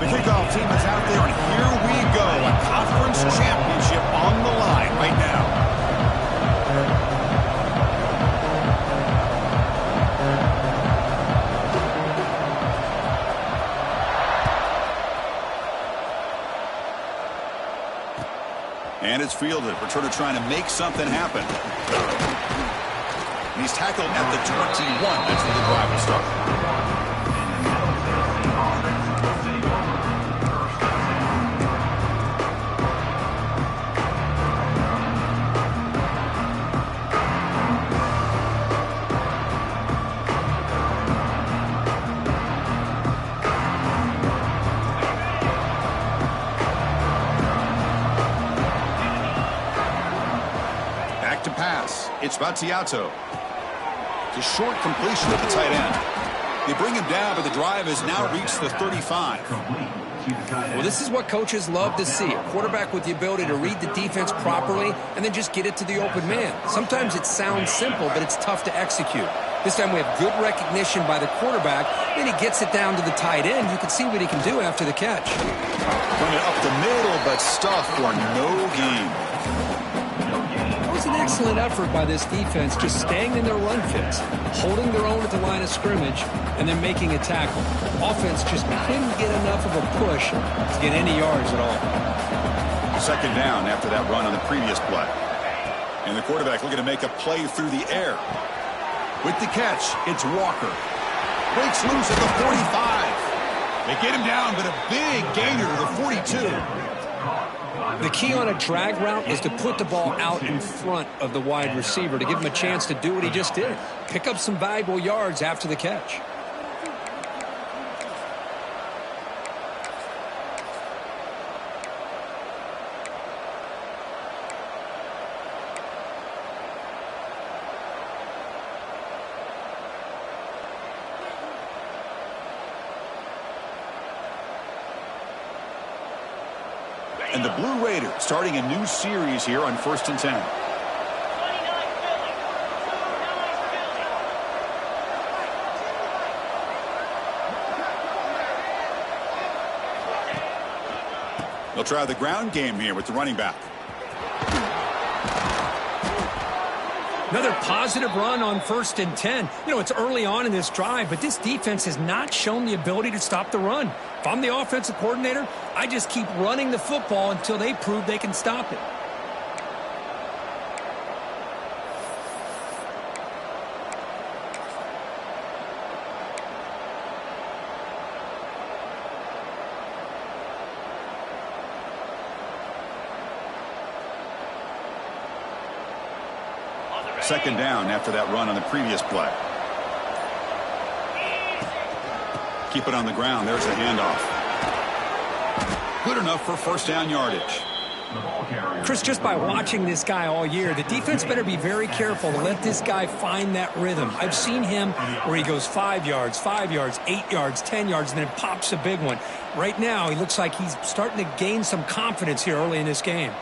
The kickoff team is out there, and here we go. A conference championship on the line right now. And it's fielded. Returner trying to make something happen. And he's tackled at the 21. That's where the drive will start. To pass. It's Mtsu. It's a short completion at the tight end. They bring him down, but the drive has now reached the 35. Well, this is what coaches love to see. A quarterback with the ability to read the defense properly and then just get it to the open man. Sometimes it sounds simple, but it's tough to execute. This time we have good recognition by the quarterback. Then he gets it down to the tight end. You can see what he can do after the catch. Running up the middle, but stuff for no gain. It's an excellent effort by this defense, just staying in their run fits, holding their own at the line of scrimmage, and then making a tackle. Offense just couldn't get enough of a push to get any yards at all. Second down after that run on the previous play. And the quarterback looking to make a play through the air. With the catch, it's Walker. Breaks loose at the 45. They get him down, but a big gainer to the 42. The key on a drag route is to put the ball out in front of the wide receiver to give him a chance to do what he just did. Pick up some valuable yards after the catch. And the Blue Raiders starting a new series here on 1st and 10. They'll try the ground game here with the running back. Another positive run on 1st and 10. You know, it's early on in this drive, but this defense has not shown the ability to stop the run. If I'm the offensive coordinator, I just keep running the football until they prove they can stop it. Second down after that run on the previous play. Keep it on the ground. There's the handoff. Good enough for first down yardage. Chris, just by watching this guy all year, the defense better be very careful to let this guy find that rhythm. I've seen him where he goes 5 yards, 8 yards, 10 yards, and then pops a big one. Right now, he looks like he's starting to gain some confidence here early in this game.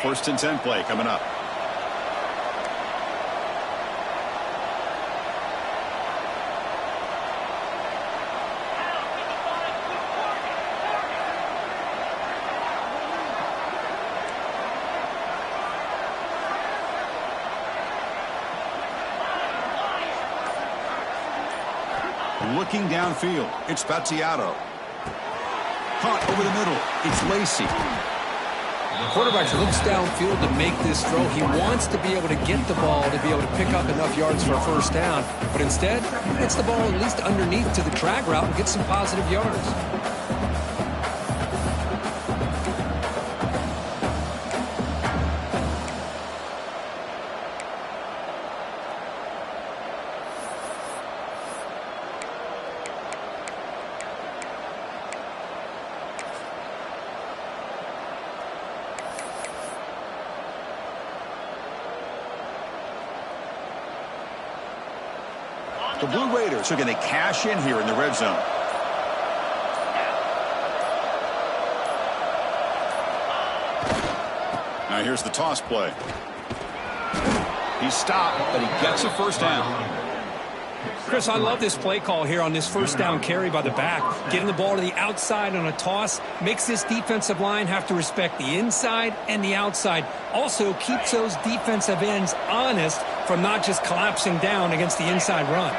1st and 10 play coming up. Looking downfield, it's Mtsu. Caught over the middle, it's Lacey. The quarterback looks downfield to make this throw. He wants to be able to get the ball to be able to pick up enough yards for a first down. But instead, he gets the ball at least underneath to the drag route and gets some positive yards. The Blue Raiders are going to cash in here in the red zone. Now here's the toss play. He's stopped, but he gets a first down. Chris, I love this play call here on this first down carry by the back. Getting the ball to the outside on a toss makes this defensive line have to respect the inside and the outside. Also keeps those defensive ends honest from not just collapsing down against the inside run.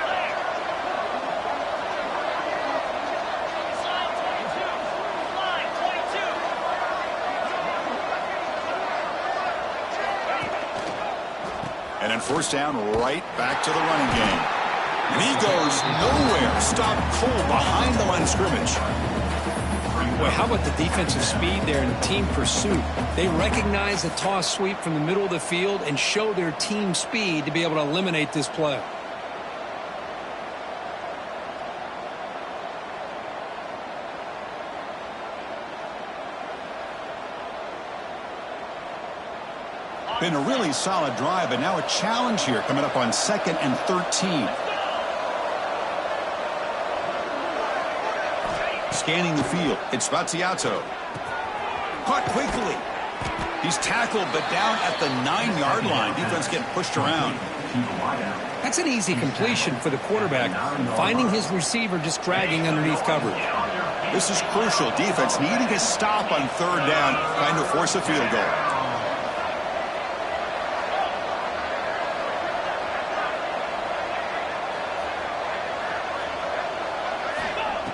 And then first down, right back to the running game. And he goes nowhere. Stopped cold behind the line of scrimmage. Boy, how about the defensive speed there in team pursuit? They recognize the toss sweep from the middle of the field and show their team speed to be able to eliminate this play. Been a really solid drive, but now a challenge here coming up on 2nd and 13. Scanning the field, it's Mtsu. Caught quickly. He's tackled, but down at the 9-yard line. Defense getting pushed around. That's an easy completion for the quarterback, finding his receiver just dragging underneath coverage. This is crucial. Defense needing a stop on 3rd down, trying to force a field goal.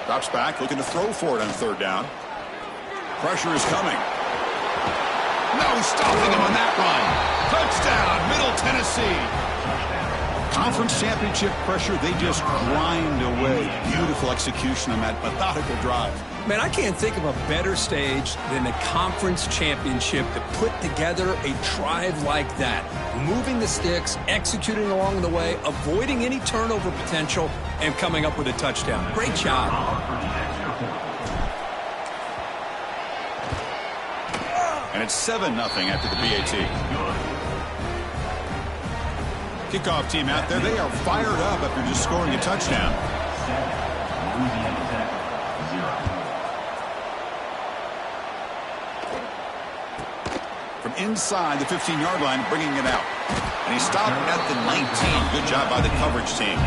Drops back, looking to throw for it on 3rd down. Pressure is coming. No stopping him on that run. Touchdown, Middle Tennessee. Conference championship pressure, they just grind away. Beautiful execution on that methodical drive. Man, I can't think of a better stage than the conference championship to put together a drive like that. Moving the sticks, executing along the way, avoiding any turnover potential, and coming up with a touchdown. Great job. And it's 7-0 after the BAT. Kickoff team out there, they are fired up after just scoring a touchdown. From inside the 15-yard line, bringing it out. And he stopped at the 19. Good job by the coverage team.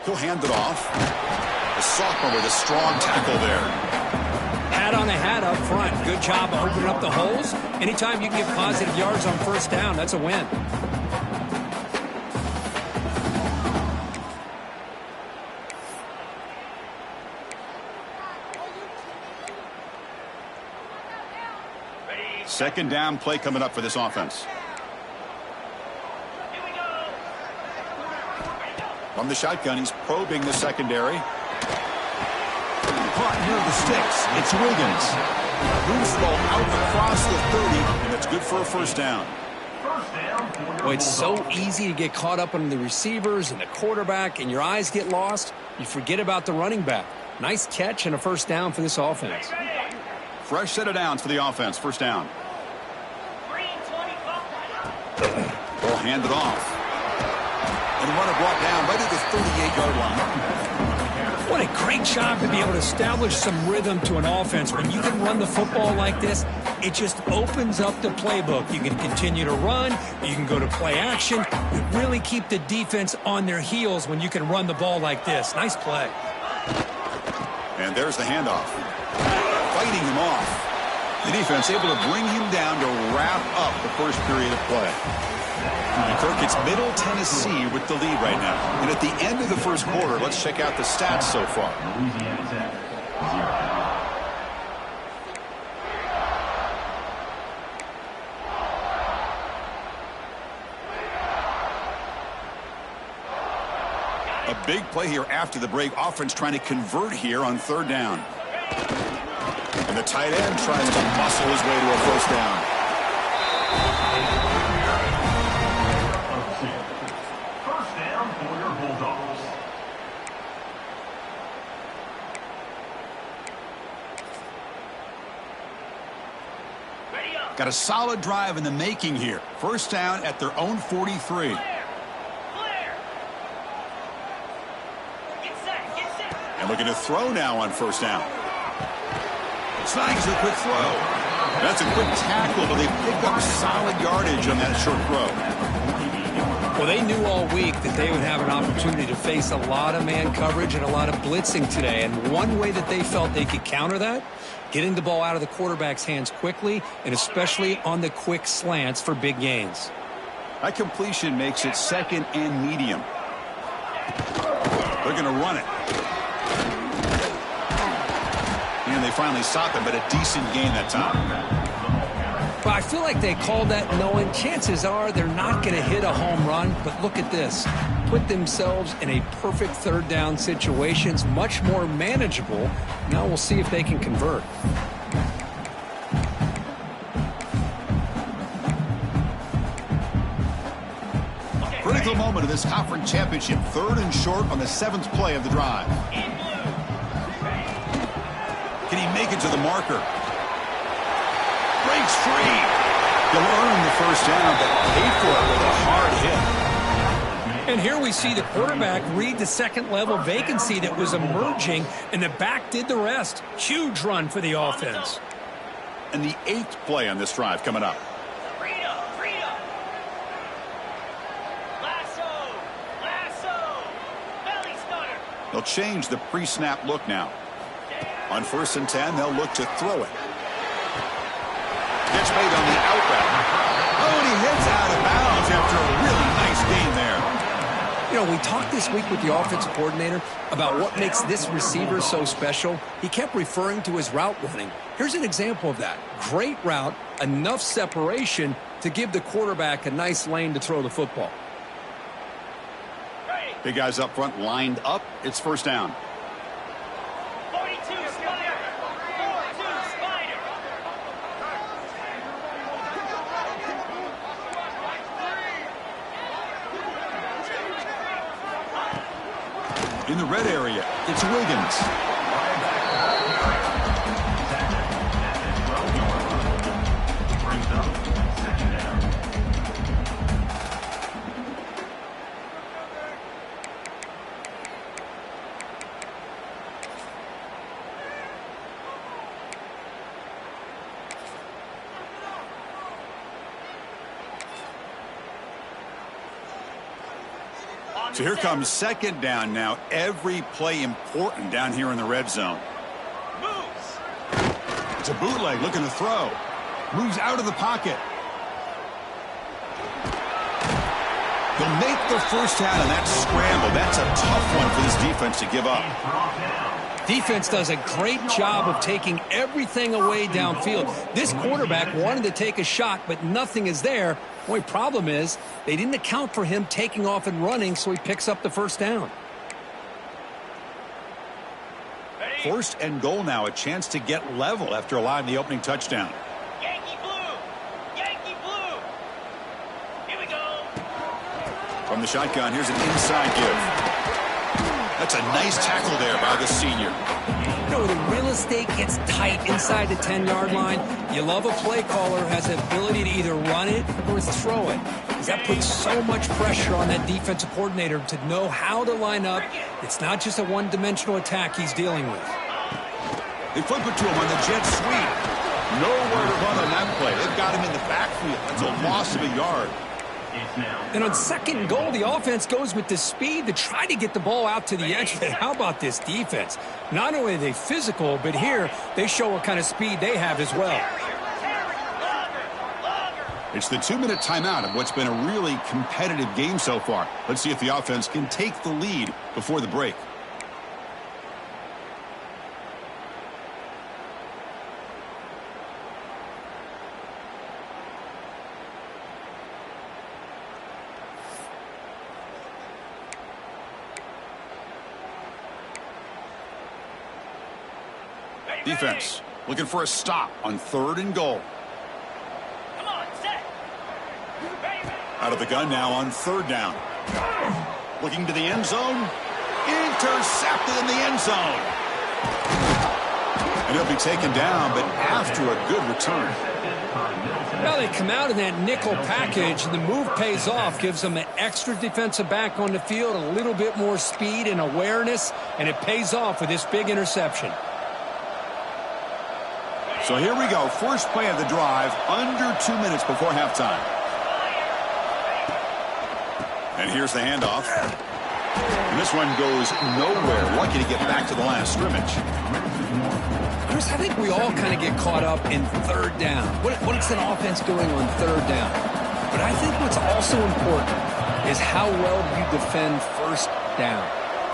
He'll hand it off. The sophomore with a strong tackle there. Hat on the hat up front. Good job of opening up the holes. Anytime you can get positive yards on 1st down, that's a win. Second down play coming up for this offense. From the shotgun, he's probing the secondary. Caught near the sticks. It's Wiggins. Loose ball out across the 30, and it's good for a 1st down. Well, it's so easy to get caught up on the receivers and the quarterback, and your eyes get lost. You forget about the running back. Nice catch and a 1st down for this offense. Fresh set of downs for the offense. 1st down. Ball handed off. And runner brought down right at the 38-yard line. What a great job to be able to establish some rhythm to an offense. When you can run the football like this, it just opens up the playbook. You can continue to run. You can go to play action. You really keep the defense on their heels when you can run the ball like this. Nice play. And there's the handoff. Fighting him off. The defense able to bring him down to wrap up the first period of play. And Kirk, it's Middle Tennessee with the lead right now. And at the end of the first quarter, let's check out the stats so far. A big play here after the break. Offense trying to convert here on 3rd down. And the tight end tries to muscle his way to a 1st down. Got a solid drive in the making here. First down at their own 43. And looking to throw now on first down. Snags the quick throw. That's a quick tackle, but they pick up solid yardage on that short throw. Well, they knew all week that they would have an opportunity to face a lot of man coverage and a lot of blitzing today. And one way that they felt they could counter that, getting the ball out of the quarterback's hands quickly, and especially on the quick slants for big gains. That completion makes it second and medium. They're going to run it. And they finally stop it, but a decent gain that time. But I feel like they called that knowing chances are they're not going to hit a home run. But look at this. Put themselves in a perfect third down situation. It's much more manageable. Now we'll see if they can convert. Critical moment of this conference championship. Third and short on the 7th play of the drive. Can he make it to the marker? Breaks free. He'll earn the first down, but pay for it with a hard hit. And here we see the quarterback read the second level vacancy that was emerging, and the back did the rest. Huge run for the offense. And the 8th play on this drive coming up. They'll change the pre-snap look now. On 1st and 10, they'll look to throw it. Gets made on the out route. Oh, and he hits out of bounds after a really nice gain there. You know, we talked this week with the offensive coordinator about what makes this receiver so special. He kept referring to his route running. Here's an example of that. Great route, enough separation to give the quarterback a nice lane to throw the football. Big guys up front lined up. It's first down. 42 Spider. 42 Spider. In the red area, it's Wiggins. So here comes second down now. Every play important down here in the red zone. Moves. It's a bootleg looking to throw. Moves out of the pocket. He'll make the first down, and that's scramble. That's a tough one for this defense to give up. Defense does a great job of taking everything away downfield. This quarterback wanted to take a shot, but nothing is there. The only problem is they didn't account for him taking off and running, so he picks up the first down. First and goal now, a chance to get level after allowing the opening touchdown. Yankee blue. Yankee blue. Here we go. From the shotgun, here's an inside give. That's a nice tackle there by the senior. You know, the real estate gets tight inside the 10-yard line. You love a play caller who has the ability to either run it or throw it. Because that puts so much pressure on that defensive coordinator to know how to line up. It's not just a one-dimensional attack he's dealing with. They flip it to him on the jet sweep. Nowhere to run on that play. They've got him in the backfield. That's a loss of a yard. And on second and goal, the offense goes with the speed to try to get the ball out to the edge. But how about this defense? Not only are they physical, but here they show what kind of speed they have as well. It's the 2-minute timeout of what's been a really competitive game so far. Let's see if the offense can take the lead before the break. Defense looking for a stop on third and goal. Come on, set. Out of the gun now on third down. Looking to the end zone. Intercepted in the end zone. And he'll be taken down, but after a good return. Well, they come out in that nickel package, and the move pays off, gives them an extra defensive back on the field, a little bit more speed and awareness, and it pays off with this big interception. So here we go, first play of the drive, under 2 minutes before halftime. And here's the handoff. And this one goes nowhere. Lucky to get back to the line of scrimmage. Chris, I think we all kind of get caught up in third down. What is an offense doing on third down? But I think what's also important is how well you defend first down.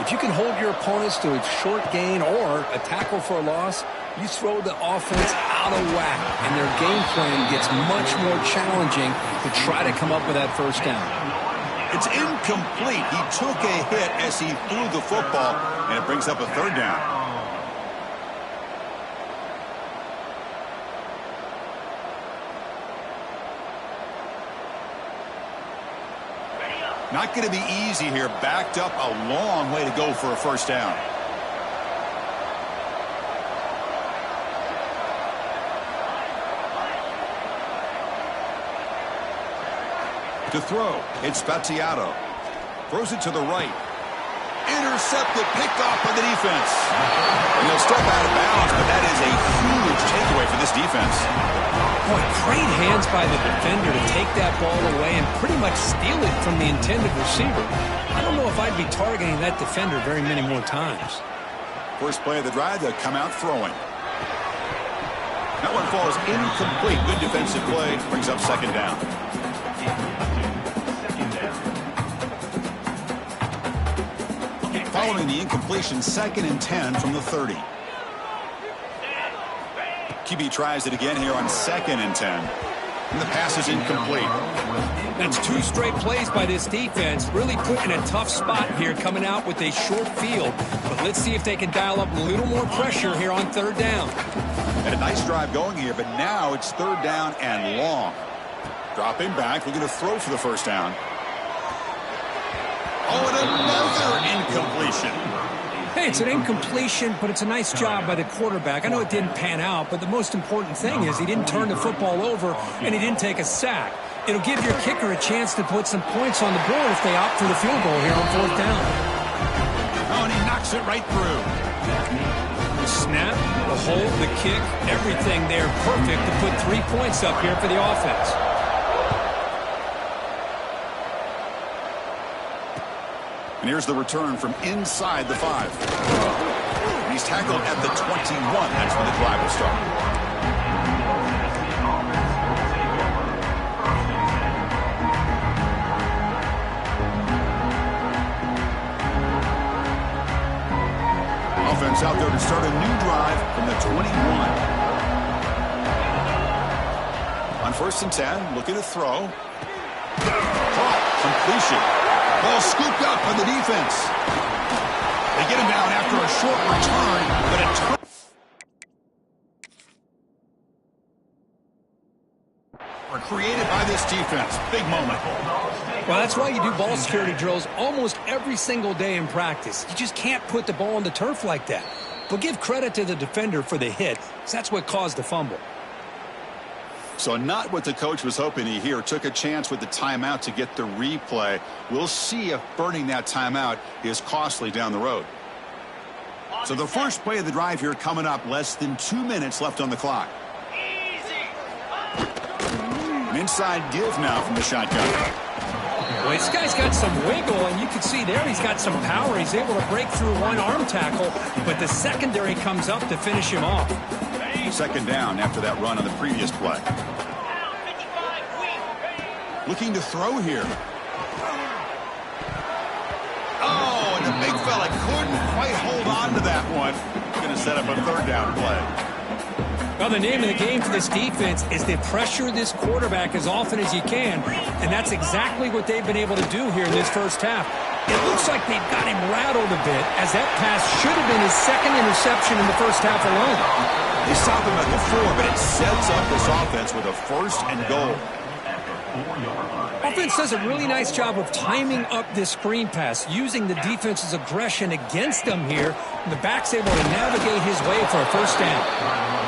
If you can hold your opponents to a short gain or a tackle for a loss, you throw the offense out of whack, and their game plan gets much more challenging to try to come up with that first down. It's incomplete. He took a hit as he threw the football, and it brings up a third down. Not going to be easy here. Backed up a long way to go for a first down. To throw, it's Spazzato. Throws it to the right. Intercepted, picked off by the defense. And he'll step out of bounds, but that is a huge takeaway for this defense. Boy, great hands by the defender to take that ball away and pretty much steal it from the intended receiver. I don't know if I'd be targeting that defender very many more times. First play of the drive, they'll come out throwing. That one falls incomplete. Good defensive play. Brings up second down. Following the incompletion, 2nd and 10 from the 30. QB tries it again here on 2nd and 10. And the pass is incomplete. That's 2 straight plays by this defense. Really put in a tough spot here coming out with a short field. But let's see if they can dial up a little more pressure here on third down. And a nice drive going here, but now it's third down and long. Dropping back, looking to throw for the first down. Oh, and another incompletion. Hey, it's an incompletion, but it's a nice job by the quarterback. I know it didn't pan out, but the most important thing is he didn't turn the football over and he didn't take a sack. It'll give your kicker a chance to put some points on the board if they opt for the field goal here on fourth down. Oh, and he knocks it right through. The snap, the hold, the kick, everything there perfect to put 3 points up here for the offense. And here's the return from inside the 5. And he's tackled at the 21. That's where the drive will start. Offense out there to start a new drive from the 21. On 1st and 10, looking to throw. Caught, completion. Ball scooped up by the defense. They get him down after a short return, but a turn created by this defense. Big moment. Well, that's why you do ball security drills almost every single day in practice. You just can't put the ball on the turf like that. But give credit to the defender for the hit, because that's what caused the fumble. So not what the coach was hoping to hear. Took a chance with the timeout to get the replay. We'll see if burning that timeout is costly down the road. So the first play of the drive here coming up. Less than 2 minutes left on the clock. An inside give now from the shotgun. Well, this guy's got some wiggle, and you can see there he's got some power. He's able to break through one arm tackle, but the secondary comes up to finish him off. Second down after that run on the previous play. Looking to throw here. Oh, and the big fella couldn't quite hold on to that one. Going to set up a third down play. Well, the name of the game for this defense is to pressure this quarterback as often as you can, and that's exactly what they've been able to do here in this first half. It looks like they've got him rattled a bit, as that pass should have been his 2nd interception in the first half alone. They stopped him at the 4, but it sets up this offense with a 1st and goal. Offense does a really nice job of timing up this screen pass, using the defense's aggression against them here. And the back's able to navigate his way for a first down.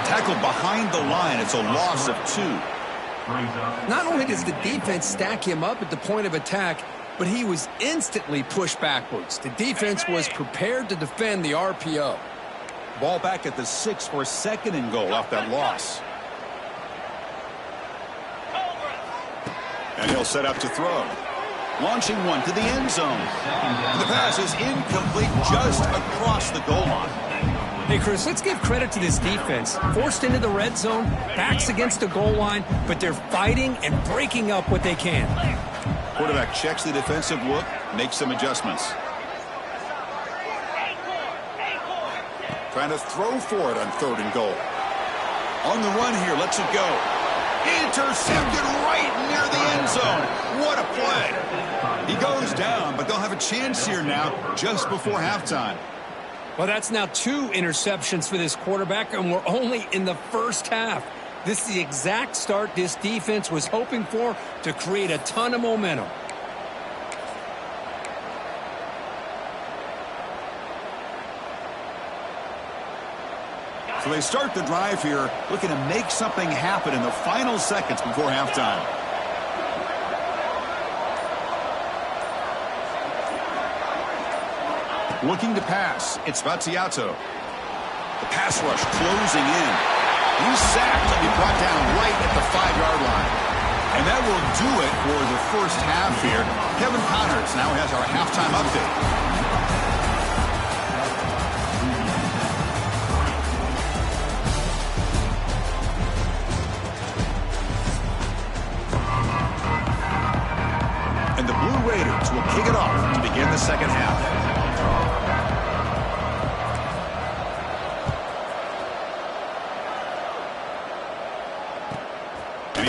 Tackled behind the line. It's a loss of 2. Not only does the defense stack him up at the point of attack, but he was instantly pushed backwards. The defense was prepared to defend the RPO. Ball back at the 6 for 2nd and goal off that loss. And he'll set up to throw. Launching one to the end zone. And the pass is incomplete just across the goal line. Hey, Chris, let's give credit to this defense. Forced into the red zone, backs against the goal line, but they're fighting and breaking up what they can. Quarterback checks the defensive look, makes some adjustments. Trying to throw for it on 3rd and goal. On the run here, lets it go. Intercepted right near the end zone. What a play. He goes down, but they'll have a chance here now just before halftime. Well, that's now 2 interceptions for this quarterback, and we're only in the first half. This is the exact start this defense was hoping for to create a ton of momentum. So they start the drive here, looking to make something happen in the final seconds before halftime. Looking to pass. It's Mtsu. The pass rush closing in. He's sacked and be brought down right at the 5-yard line. And that will do it for the first half here. Kevin Connors now has our halftime update. And the Blue Raiders will kick it off to begin the second half.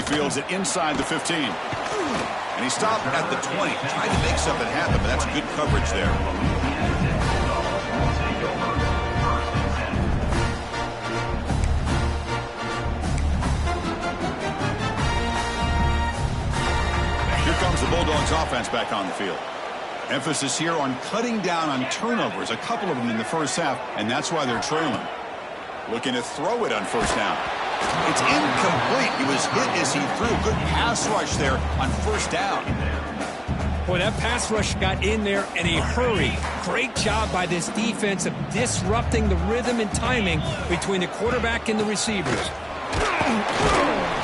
Fields it inside the 15. And he stopped at the 20. Tried to make something happen, but that's good coverage there. Here comes the Bulldogs offense back on the field. Emphasis here on cutting down on turnovers, a couple of them in the first half, and that's why they're trailing. Looking to throw it on 1st down. It's incomplete. He was hit as he threw. Good pass rush there on 1st down. Boy, that pass rush got in there in a hurry. Great job by this defense of disrupting the rhythm and timing between the quarterback and the receivers.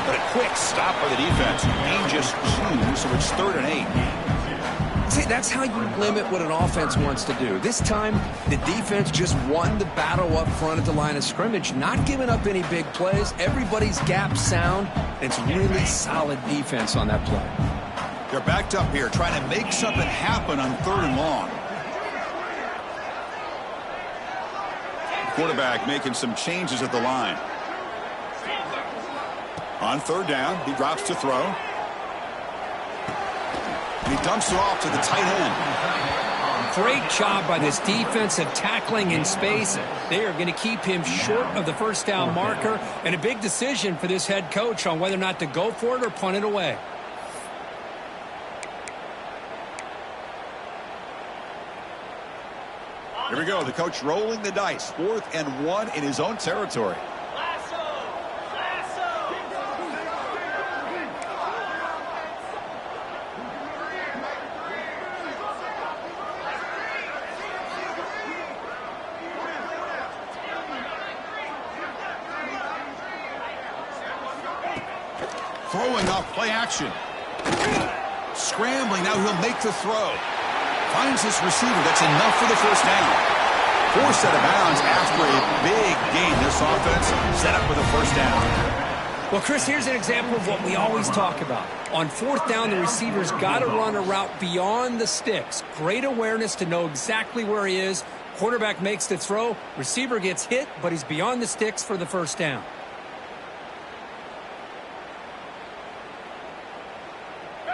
But a quick stop by the defense. Gain just 2, so it's 3rd and 8. See, that's how you limit what an offense wants to do. This time, the defense just won the battle up front at the line of scrimmage, not giving up any big plays. Everybody's gap sound. It's really solid defense on that play. They're backed up here, trying to make something happen on 3rd and long. Quarterback making some changes at the line. On 3rd down, he drops to throw. And he dumps it off to the tight end. Great job by this defensive tackling in space. They are going to keep him short of the 1st down marker, and a big decision for this head coach on whether or not to go for it or punt it away. Here we go. The coach rolling the dice. 4th and 1 in his own territory. Throwing off play action. Scrambling. Now he'll make the throw. Finds his receiver. That's enough for the 1st down. Forced out of bounds after a big gain. This offense set up with a 1st down. Well, Chris, here's an example of what we always talk about. On 4th down, the receiver's got to run a route beyond the sticks. Great awareness to know exactly where he is. Quarterback makes the throw. Receiver gets hit, but he's beyond the sticks for the 1st down.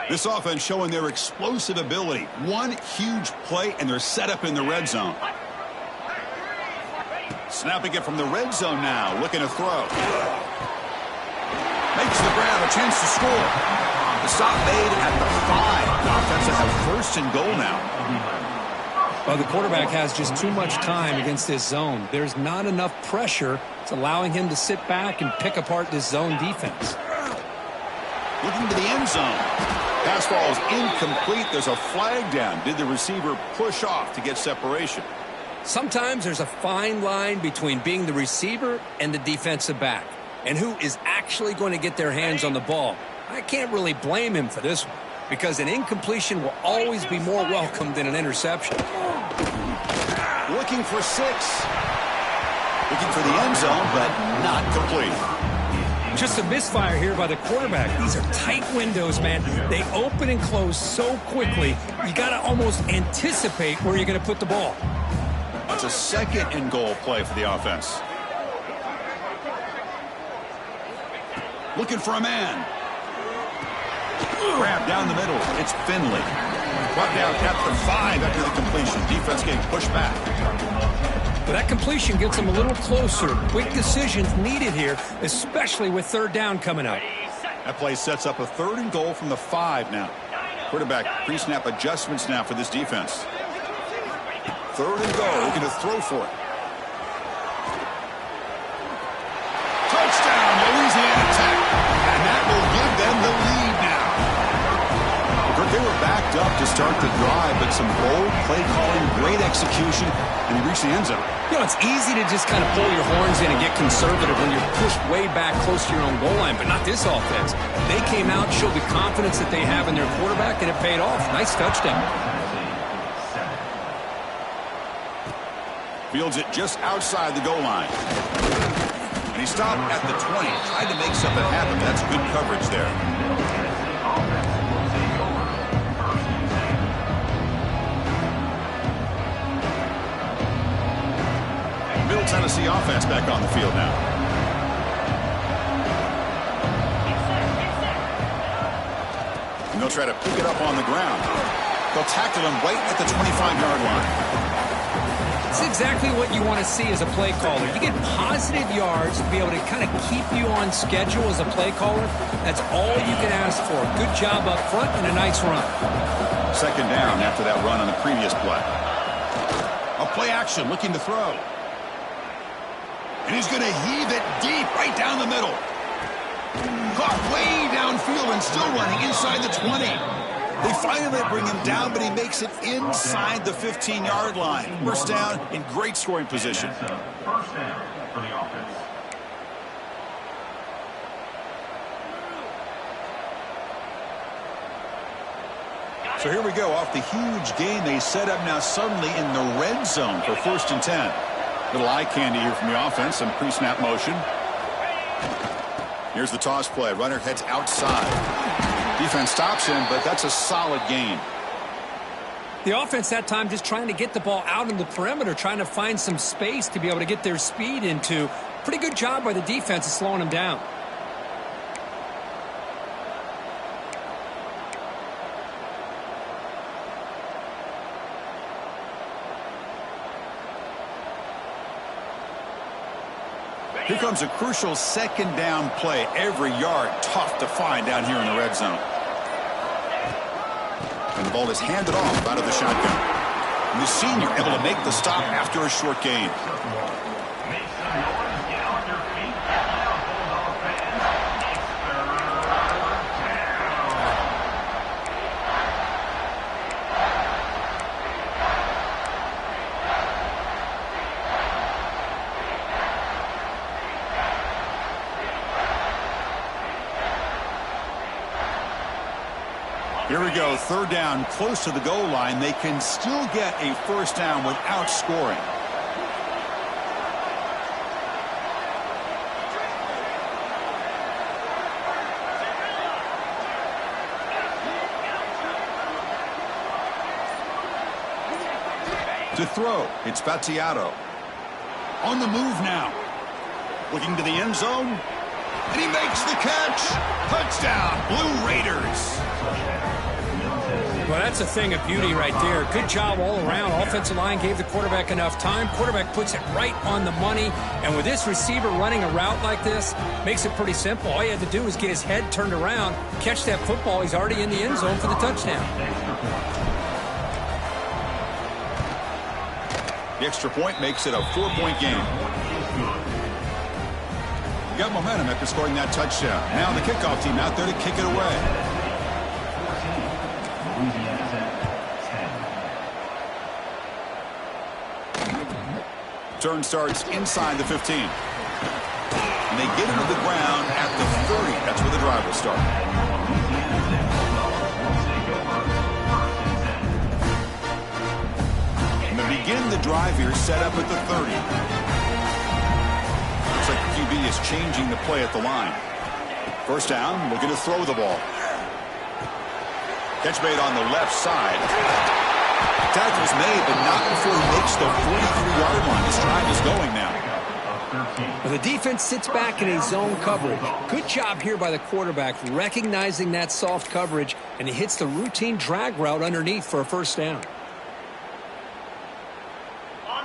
This offense showing their explosive ability. One huge play, and they're set up in the red zone. Snapping it from the red zone now. Looking to throw. Makes the grab. A chance to score. The stop made at the 5. The offense will have 1st and goal now. Well, the quarterback has just too much time against this zone. There's not enough pressure. It's allowing him to sit back and pick apart this zone defense. looking to the end zone. Pass ball is incomplete. There's a flag down. Did the receiver push off to get separation? Sometimes there's a fine line between being the receiver and the defensive back, and who is actually going to get their hands on the ball. I can't really blame him for this one, because an incompletion will always be more welcome than an interception. Looking for 6. Looking for the end zone, but not complete. Just a misfire here by the quarterback. These are tight windows, man. They open and close so quickly, you got to almost anticipate where you're going to put the ball. It's a 2nd and goal play for the offense. Looking for a man. Grab down the middle. It's Finley. Brought down at the 5 after the completion. Defense getting pushed back. But that completion gets them a little closer. Quick decisions needed here, especially with 3rd down coming up. That play sets up a 3rd and goal from the 5 now. Quarterback pre-snap adjustments now for this defense. 3rd and goal. Looking to throw for it. Touchdown, Louisiana Tech. And that will give them the lead now. They were backed up to start the drive, but some bold play calling, great execution, and they reached the end zone. You know, it's easy to just kind of pull your horns in and get conservative when you're pushed way back close to your own goal line, but not this offense. They came out, showed the confidence that they have in their quarterback, and it paid off. Nice touchdown. Fields it just outside the goal line. And he stopped at the 20. Tried to make something happen. That's good coverage there. Middle Tennessee offense back on the field now. And they'll try to pick it up on the ground. They'll tackle him right at the 25-yard line. It's exactly what you want to see as a play caller. You get positive yards to be able to kind of keep you on schedule as a play caller. That's all you can ask for. Good job up front and a nice run. 2nd down after that run on the previous play. A play action looking to throw. And he's going to heave it deep right down the middle. Caught way downfield and still running inside the 20. They finally bring him down, but he makes it inside the 15-yard line. 1st down in great scoring position. 1st down for the offense. So here we go. Off the huge gain they set up now suddenly in the red zone for 1st and 10. Little eye candy here from the offense. Some pre-snap motion. Here's the toss play. Runner heads outside. Defense stops him, but that's a solid gain. The offense that time just trying to get the ball out in the perimeter, trying to find some space to be able to get their speed into. Pretty good job by the defense of slowing them down. Here comes a crucial 2nd down play. Every yard tough to find down here in the red zone. And the ball is handed off out of the shotgun. And the senior able to make the stop after a short gain. Here we go, 3rd down, close to the goal line. They can still get a 1st down without scoring. To throw, it's Battiato. On the move now. Looking to the end zone. And he makes the catch. Touchdown, Blue Raiders. Well, that's a thing of beauty right there. Good job all around. Offensive line gave the quarterback enough time. Quarterback puts it right on the money. And with this receiver running a route like this, makes it pretty simple. All you had to do was get his head turned around, catch that football. He's already in the end zone for the touchdown. The extra point makes it a 4-point game. got momentum after scoring that touchdown. Now the kickoff team out there to kick it away. Turn starts inside the 15. And they get him to the ground at the 30. That's where the drive will start. And they begin the drive here set up at the 30. Looks like the QB is changing the play at the line. First down, looking to throw the ball. Catch made on the left side. Tackle's made, but not before he makes the 43-yard line. This drive is going now. Well, the defense sits back in a zone coverage. Good job here by the quarterback recognizing that soft coverage, and he hits the routine drag route underneath for a first down.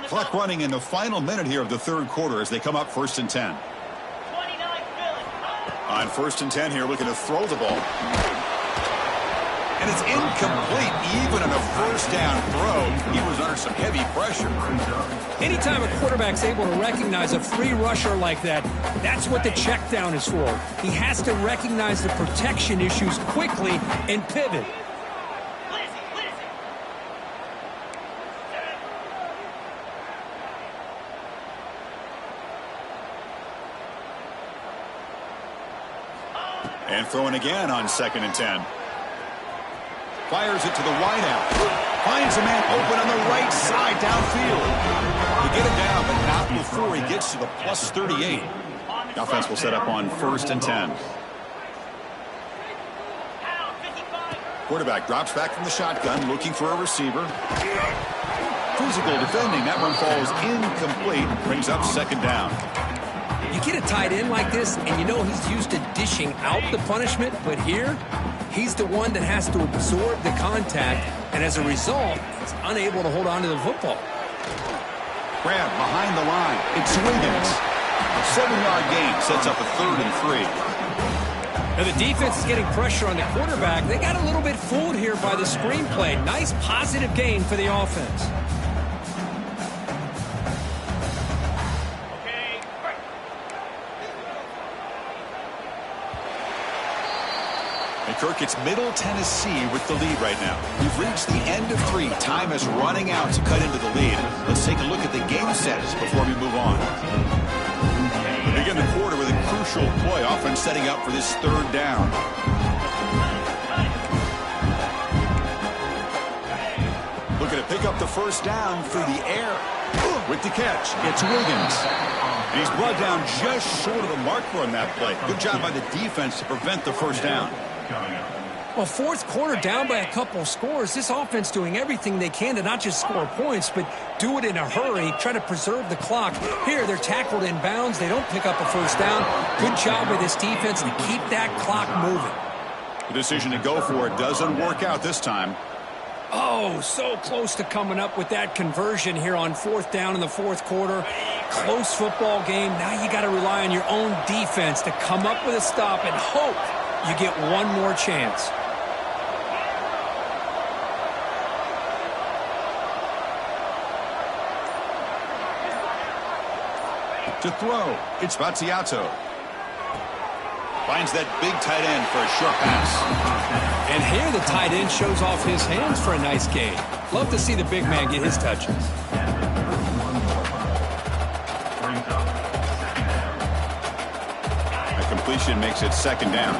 Clock running in the final minute here of the third quarter as they come up 1st and 10. On 1st and 10 here, looking to throw the ball. And it's incomplete, even on a first down throw. He was under some heavy pressure. Anytime a quarterback's able to recognize a free rusher like that, that's what the check down is for. He has to recognize the protection issues quickly and pivot. And throwing again on 2nd and 10. Fires it to the wideout. Finds a man open on the right side downfield. They get him down, but not before he gets to the plus 38. The offense will set up on 1st and 10. Quarterback drops back from the shotgun, looking for a receiver. Physical defending. That one falls incomplete. Brings up 2nd down. You get a tight end like this, and you know he's used to dishing out the punishment, but here, he's the one that has to absorb the contact, and as a result, he's unable to hold on to the football. Grab behind the line. It's Wiggins. A 7-yard gain sets up a 3rd and 3. Now the defense is getting pressure on the quarterback. They got a little bit fooled here by the screenplay. Nice positive gain for the offense. Kirk, it's Middle Tennessee with the lead right now. We've reached the end of 3. Time is running out to cut into the lead. Let's take a look at the game status before we move on. We begin the quarter with a crucial play. Offense setting up for this 3rd down. Looking to pick up the first down through the air. With the catch, it's Wiggins. And he's brought down just short of the marker on that play. Good job by the defense to prevent the first down. Well, 4th quarter down by a couple of scores. This offense doing everything they can to not just score points, but do it in a hurry, try to preserve the clock. Here, they're tackled in bounds. They don't pick up a first down. Good job by this defense to keep that clock moving. The decision to go for it doesn't work out this time. Oh, so close to coming up with that conversion here on 4th down in the 4th quarter. Close football game. Now you got to rely on your own defense to come up with a stop and hope you get one more chance. To throw, it's Mtsu. Finds that big tight end for a short pass. And here the tight end shows off his hands for a nice gain. Love to see the big man get his touches. A completion makes it 2nd down.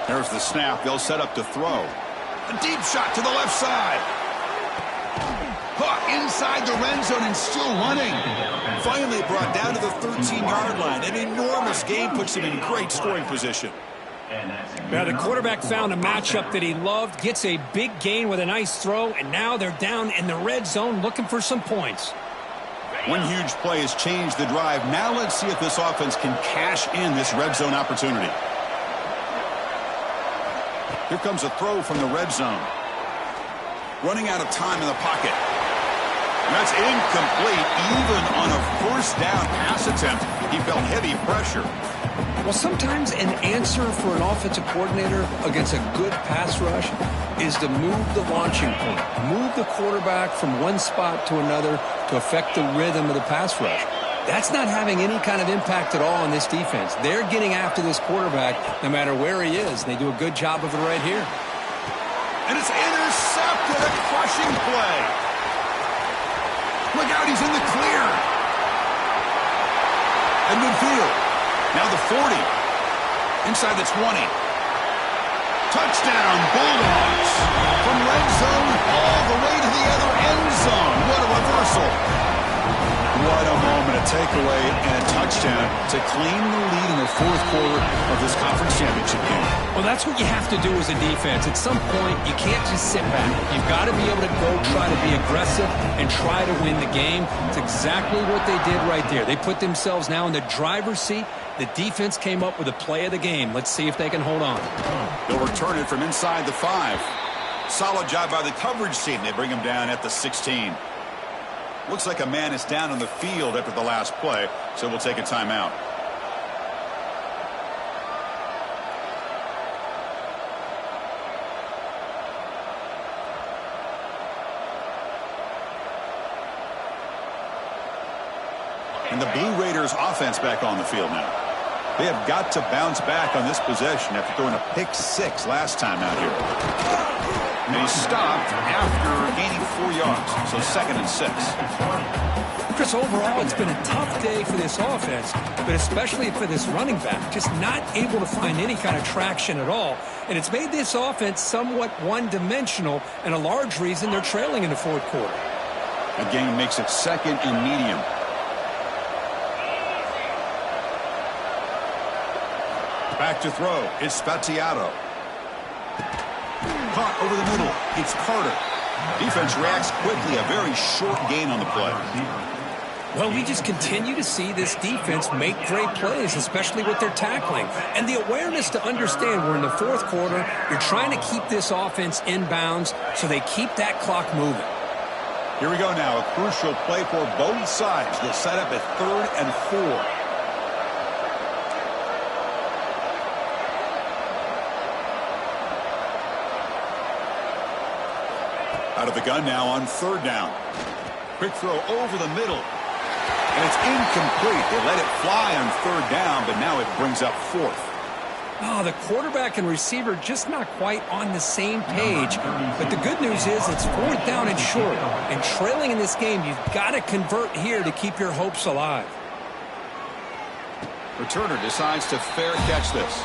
There's the snap. They'll set up to throw. A deep shot to the left side. Caught inside the red zone and still running. Finally brought down to the 13-yard line. An enormous gain puts him in great scoring position. Now the quarterback found a matchup that he loved, gets a big gain with a nice throw, and now they're down in the red zone looking for some points. One huge play has changed the drive. Now let's see if this offense can cash in this red zone opportunity. Here comes a throw from the red zone. Running out of time in the pocket. And that's incomplete. Even on a first down pass attempt, he felt heavy pressure. Well, sometimes an answer for an offensive coordinator against a good pass rush is to move the launching point, move the quarterback from one spot to another to affect the rhythm of the pass rush. That's not having any kind of impact at all on this defense. They're getting after this quarterback no matter where he is. They do a good job of it right here. And it's intercepted, a crushing play. Look out, he's in the clear. And midfield. Now the 40. Inside the 20. Touchdown, Bulldogs. From red zone all the way to the other end zone. What a reversal. What a moment, a takeaway and a touchdown to claim the lead in the fourth quarter of this conference championship game. Well, that's what you have to do as a defense. At some point, you can't just sit back. You've got to be able to go try to be aggressive and try to win the game. It's exactly what they did right there. They put themselves now in the driver's seat. The defense came up with a play of the game. Let's see if they can hold on. They'll return it from inside the 5. Solid job by the coverage team. They bring him down at the 16. Looks like a man is down on the field after the last play, so we'll take a timeout. And the Blue Raiders offense back on the field now. They have got to bounce back on this possession after throwing a pick 6 last time out here. And he stopped after gaining 4 yards, so 2nd and 6. Chris, overall, it's been a tough day for this offense, but especially for this running back, just not able to find any kind of traction at all. And it's made this offense somewhat one-dimensional, and a large reason they're trailing in the fourth quarter. The game makes it 2nd and medium. Back to throw. It's Spatiato. Caught over the middle. It's Carter. Defense reacts quickly. A very short gain on the play. Well, we just continue to see this defense make great plays, especially with their tackling. And the awareness to understand we're in the fourth quarter, you're trying to keep this offense in bounds so they keep that clock moving. Here we go now. A crucial play for both sides. They'll set up at 3rd and 4. Out of the gun now on 3rd down. Quick throw over the middle. And it's incomplete. They let it fly on 3rd down, but now it brings up 4th. Oh, the quarterback and receiver just not quite on the same page. But the good news is it's 4th down and short. And trailing in this game, you've got to convert here to keep your hopes alive. Returner decides to fair catch this.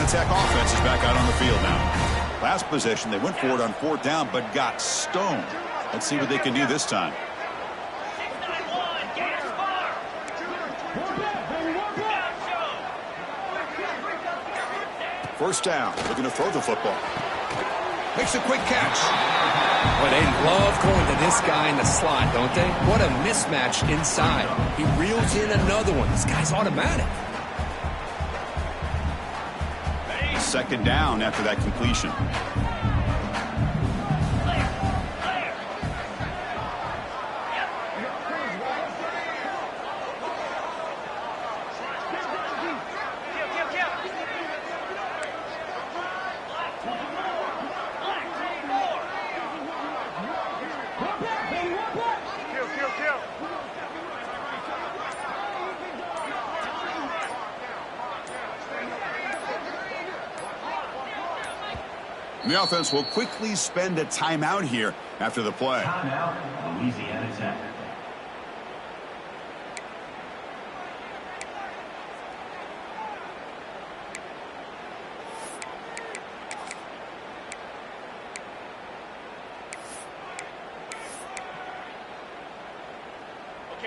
Tech offense is back out on the field now. Last possession, they went for it on 4th down, but got stoned. Let's see what they can do this time. 691, gas bar. First down, looking to throw the football. Makes a quick catch. Well, they love going to this guy in the slot, don't they? What a mismatch inside. He reels in another one. This guy's automatic. 2nd down after that completion. The offense will quickly spend a timeout here after the play. Timeout, Louisiana Tech.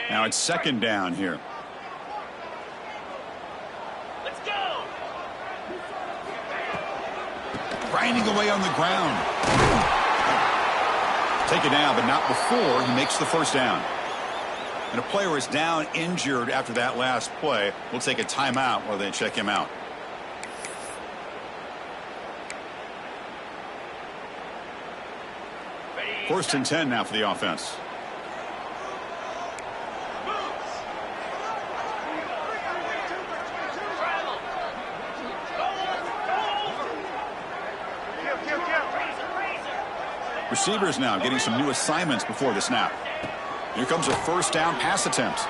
Now it's 2nd down here. Let's go. Grinding away on the ground. Taken down, but not before he makes the 1st down. And a player is down injured after that last play. We'll take a timeout while they check him out. First and 10 now for the offense. Receivers now getting some new assignments before the snap. Here comes a first down pass attempt.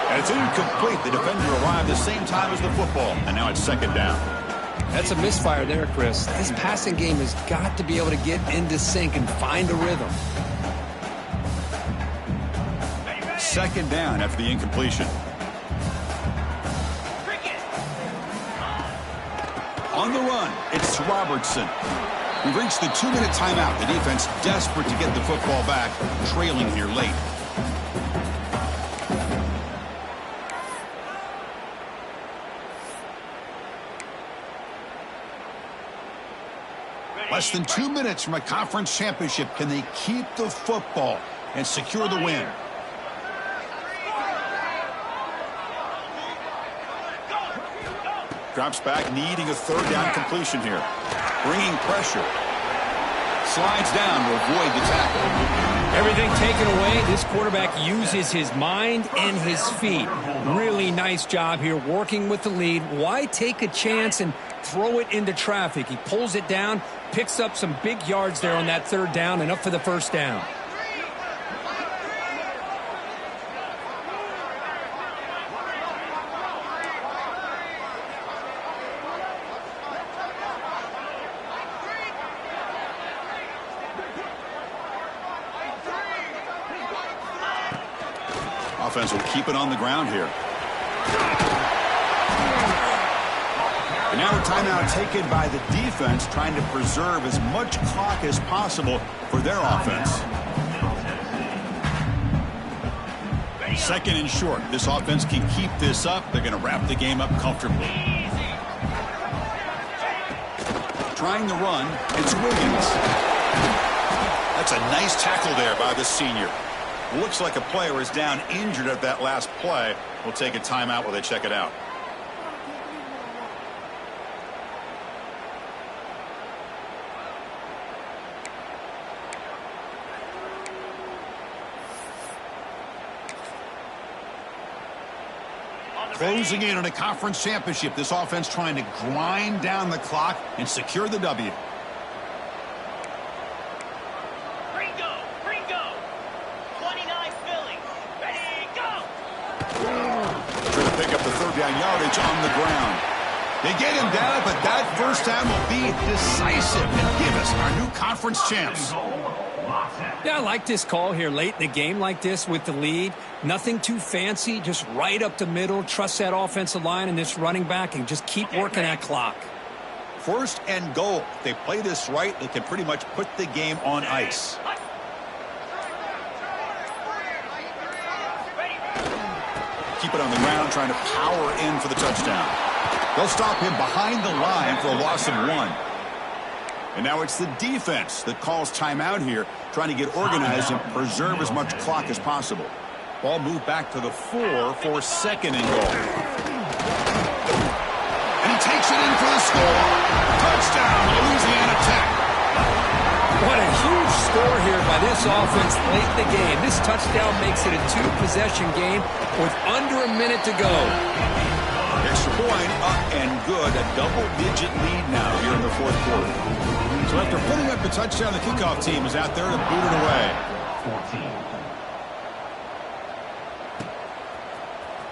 And it's incomplete. The defender arrived the same time as the football, and now it's second down. That's a misfire there, Chris. This passing game has got to be able to get into sync and find a rhythm. Second down after the incompletion. On the run, it's Robertson. We've reached the 2-minute timeout. The defense desperate to get the football back, trailing here late. Less than 2 minutes from a conference championship. Can they keep the football and secure the win? Drops back, needing a third down completion here. Bringing pressure. Slides down to avoid the tackle. Everything taken away, this quarterback uses his mind and his feet. Really nice job here working with the lead. Why take a chance and throw it into traffic? He pulls it down, picks up some big yards there on that third down, and up for the first down. Offense will keep it on the ground here. And now a timeout taken by the defense, trying to preserve as much clock as possible for their offense. Second and short. This offense can keep this up. They're going to wrap the game up comfortably. Trying the run. It's Wiggins. That's a nice tackle there by the senior. Looks like a player is down injured at that last play. We'll take a timeout while they check it out. Closing in on a conference championship. This offense trying to grind down the clock and secure the W. Down yardage on the ground. They get him down, but that first down will be decisive and give us our new conference champs. Yeah, I like this call here late in the game like this with the lead. Nothing too fancy, just right up the middle. Trust that offensive line and this running back and just keep working that clock. First and goal. If they play this right, they can pretty much put the game on ice. Keep it on the ground, trying to power in for the touchdown. They'll stop him behind the line for a loss of 1. And now it's the defense that calls timeout here, trying to get organized and preserve as much clock as possible. Ball moved back to the 4 for second and goal. And he takes it in for the score. Touchdown, Louisiana Tech. What a huge score here by this offense late in the game. This touchdown makes it a 2-possession game with under a minute to go. Extra point up and good. A double-digit lead now here in the fourth quarter. So after putting up the touchdown, the kickoff team is out there to boot it away.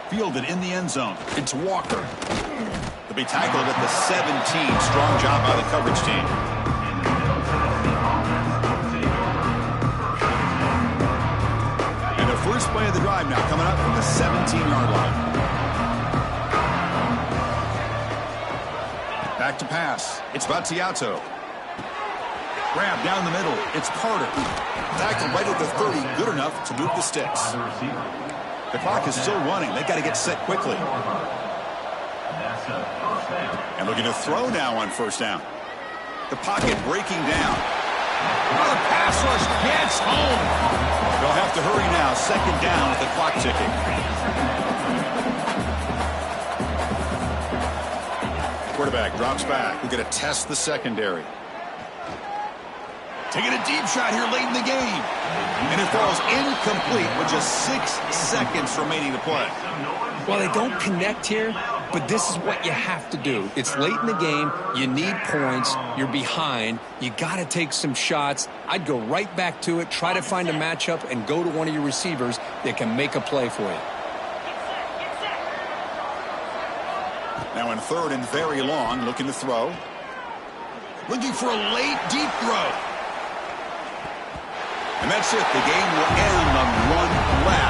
14. Fielded in the end zone. It's Walker. They'll be tackled at the 17. Strong job by the coverage team. First play of the drive now coming up from the 17-yard line. Back to pass. It's Battiato. Grab down the middle. It's Carter. Tackle right at the 30. Good enough to move the sticks. The clock is still running. They've got to get set quickly. And looking to throw now on first down. The pocket breaking down. The pass rush gets home. They'll have to hurry now. Second down with the clock ticking. Quarterback drops back. We're going to test the secondary. Taking a deep shot here late in the game. And it falls incomplete with just 6 seconds remaining to play. Well, they don't connect here, but this is what you have to do. It's late in the game. You need points. You're behind. You got to take some shots. I'd go right back to it, try to find a matchup, and go to one of your receivers that can make a play for you. Now in 3rd and very long, looking to throw. Looking for a late, deep throw. And that's it. The game will end on one last.